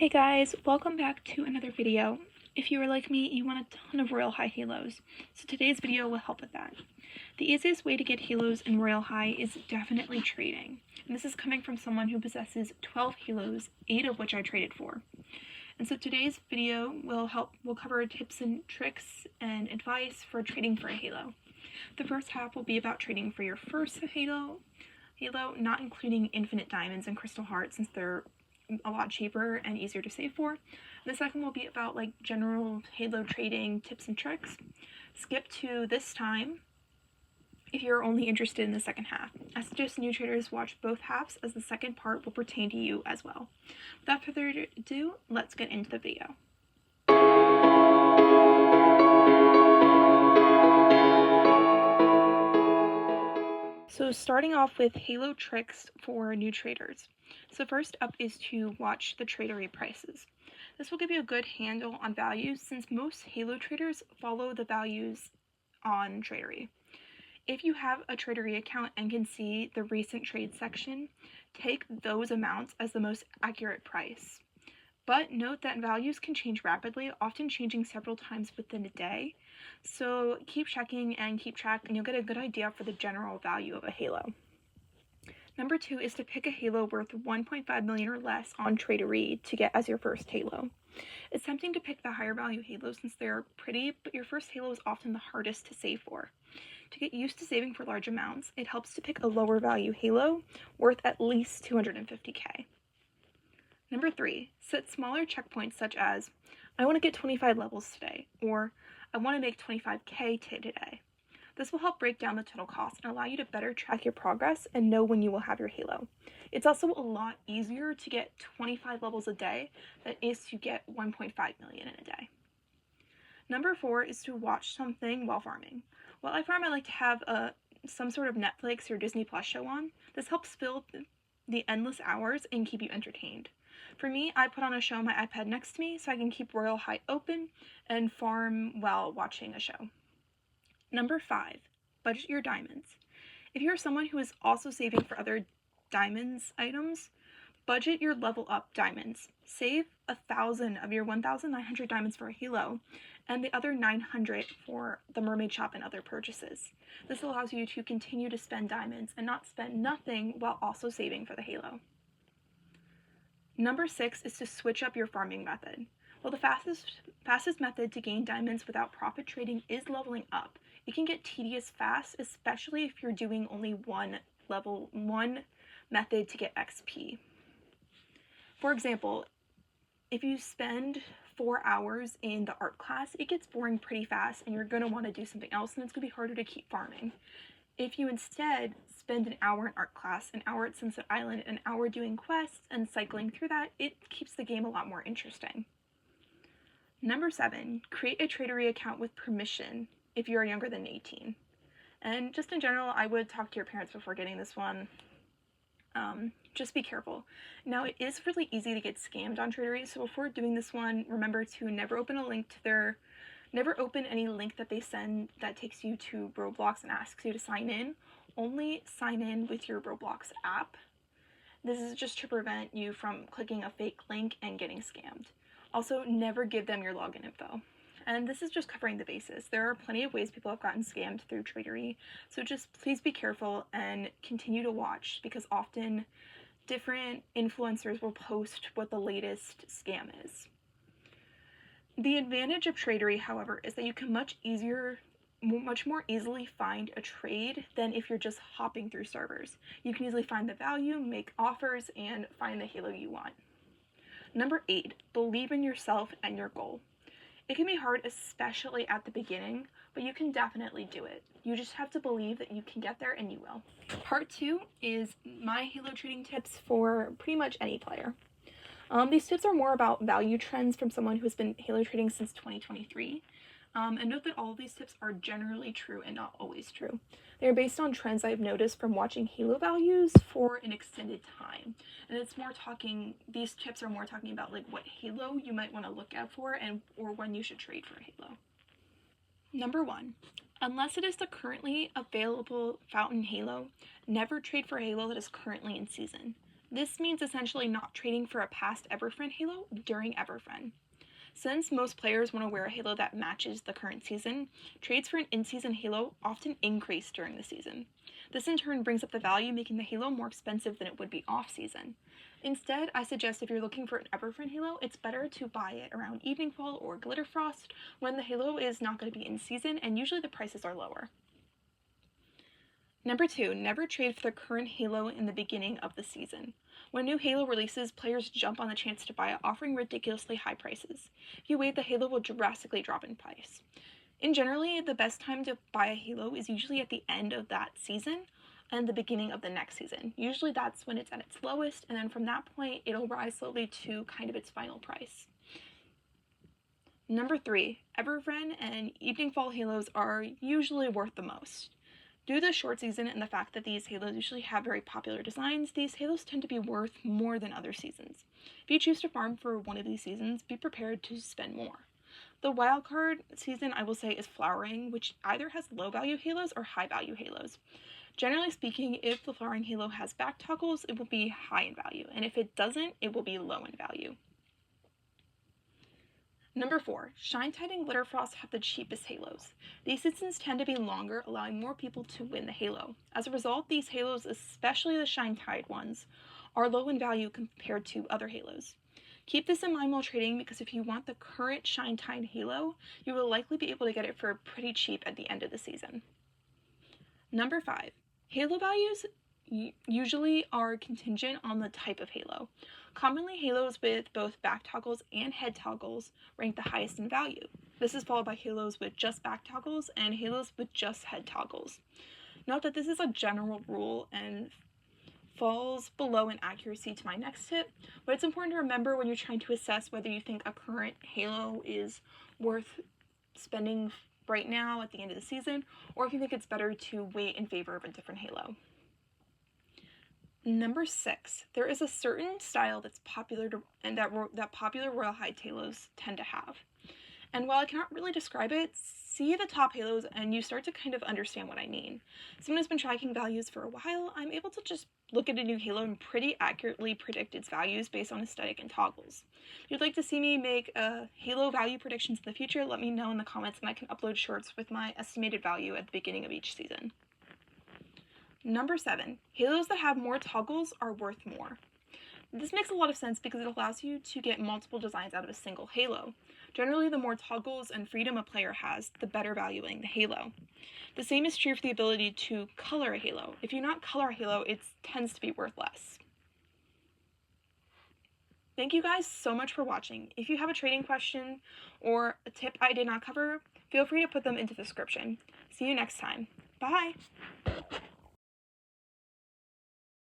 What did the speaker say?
Hey guys, welcome back to another video. If you are like me, you want a ton of Royal High halos, so today's video will help with that. The easiest way to get halos in Royal High is definitely trading, and this is coming from someone who possesses 12 halos, 8 of which I traded for. And so today's video will cover tips and tricks and advice for trading for a halo. The first half will be about trading for your first halo, not including infinite diamonds and crystal hearts since they're a lot cheaper and easier to save for. The second will be about general halo trading tips and tricks. Skip to this time if you're only interested in the second half. I suggest new traders watch both halves as the second part will pertain to you as well. Without further ado, let's get into the video. So starting off with halo tricks for new traders. So first up is to watch the tradery prices. This will give you a good handle on values since most halo traders follow the values on tradery. If you have a tradery account and can see the recent trade section, take those amounts as the most accurate price. But note that values can change rapidly, often changing several times within a day. So keep checking and keep track and you'll get a good idea for the general value of a halo. Number 2 is to pick a halo worth 1.5 million or less on Tradery to get as your first halo. It's tempting to pick the higher value halos since they are pretty, but your first halo is often the hardest to save for. To get used to saving for large amounts, it helps to pick a lower value halo worth at least 250k. Number 3, set smaller checkpoints such as, I want to get 25 levels today, or I want to make 25k today. This will help break down the total cost and allow you to better track your progress and know when you will have your halo. It's also a lot easier to get 25 levels a day than it is to get 1.5 million in a day. Number 4 is to watch something while farming. While I farm, I like to have some sort of Netflix or Disney Plus show on. This helps fill the endless hours and keep you entertained. For me, I put on a show on my iPad next to me so I can keep Royal High open and farm while watching a show. Number 5, budget your diamonds. If you're someone who is also saving for other diamonds items, budget your level up diamonds. Save 1,000 of your 1,900 diamonds for a halo and the other 900 for the mermaid shop and other purchases. This allows you to continue to spend diamonds and not spend nothing while also saving for the halo. Number 6 is to switch up your farming method. While the fastest method to gain diamonds without profit trading is leveling up, it can get tedious fast, especially if you're doing only one method to get XP. For example, if you spend 4 hours in the art class, it gets boring pretty fast and you're going to want to do something else and it's going to be harder to keep farming. If you instead spend an hour in art class, an hour at Sunset Island, an hour doing quests and cycling through that, it keeps the game a lot more interesting. Number 7, create a tradery account with permission if you are younger than 18. And just in general, I would talk to your parents before getting this one. Just be careful. Now, it is really easy to get scammed on Tradery, so before doing this one, remember to never open any link that they send that takes you to Roblox and asks you to sign in. Only sign in with your Roblox app. This is just to prevent you from clicking a fake link and getting scammed. Also, never give them your login info. And this is just covering the basis. There are plenty of ways people have gotten scammed through Tradery, so just please be careful and continue to watch because often different influencers will post what the latest scam is. The advantage of Tradery, however, is that you can much more easily find a trade than if you're just hopping through servers. You can easily find the value, make offers, and find the halo you want. Number 8, believe in yourself and your goal. It can be hard, especially at the beginning, but you can definitely do it. You just have to believe that you can get there and you will. Part 2 is my halo trading tips for pretty much any player. These tips are more about value trends from someone who has been halo trading since 2023. And note that all of these tips are generally true and not always true. They're based on trends I've noticed from watching halo values for an extended time. And these tips are more talking about what halo you might want to look out for or when you should trade for a halo. Number 1, unless it is the currently available fountain halo, never trade for a halo that is currently in season. This means essentially not trading for a past Everfriend halo during Everfriend. Since most players want to wear a halo that matches the current season, trades for an in-season halo often increase during the season. This in turn brings up the value, making the halo more expensive than it would be off-season. Instead, I suggest if you're looking for an Everfriend halo, it's better to buy it around Evening Fall or Glitterfrost when the halo is not going to be in season and usually the prices are lower. Number 2, never trade for the current halo in the beginning of the season. When new halo releases, players jump on the chance to buy it, offering ridiculously high prices. If you wait, the halo will drastically drop in price. In generally, the best time to buy a halo is usually at the end of that season and the beginning of the next season. Usually that's when it's at its lowest, and then from that point, it'll rise slowly to kind of its final price. Number 3, Everfriend and Evening Fall halos are usually worth the most. Due to the short season and the fact that these halos usually have very popular designs, these halos tend to be worth more than other seasons. If you choose to farm for one of these seasons, be prepared to spend more. The wildcard season, I will say, is flowering, which either has low value halos or high value halos. Generally speaking, if the flowering halo has back toggles, it will be high in value, and if it doesn't, it will be low in value. Number 4, Shine-Tide and Glitterfrost have the cheapest halos. These seasons tend to be longer, allowing more people to win the halo. As a result, these halos, especially the Shine-Tide ones, are low in value compared to other halos. Keep this in mind while trading, because if you want the current Shine-Tide halo, you will likely be able to get it for pretty cheap at the end of the season. Number 5, halo values usually are contingent on the type of halo. Commonly, halos with both back toggles and head toggles rank the highest in value. This is followed by halos with just back toggles and halos with just head toggles. Note that this is a general rule and falls below in accuracy to my next tip, but it's important to remember when you're trying to assess whether you think a current halo is worth spending right now at the end of the season, or if you think it's better to wait in favor of a different halo. Number 6, there is a certain style that's popular and that popular royal hide halos tend to have. And while I cannot really describe it, see the top halos and you start to kind of understand what I mean. Someone who's been tracking values for a while, I'm able to just look at a new halo and pretty accurately predict its values based on aesthetic and toggles. If you'd like to see me make halo value predictions in the future, let me know in the comments and I can upload shorts with my estimated value at the beginning of each season. Number 7, halos that have more toggles are worth more. This makes a lot of sense because it allows you to get multiple designs out of a single halo. Generally, the more toggles and freedom a player has, the better valuing the halo. The same is true for the ability to color a halo. If you not color a halo, it tends to be worth less. Thank you guys so much for watching. If you have a trading question or a tip I did not cover, feel free to put them into the description. See you next time. Bye!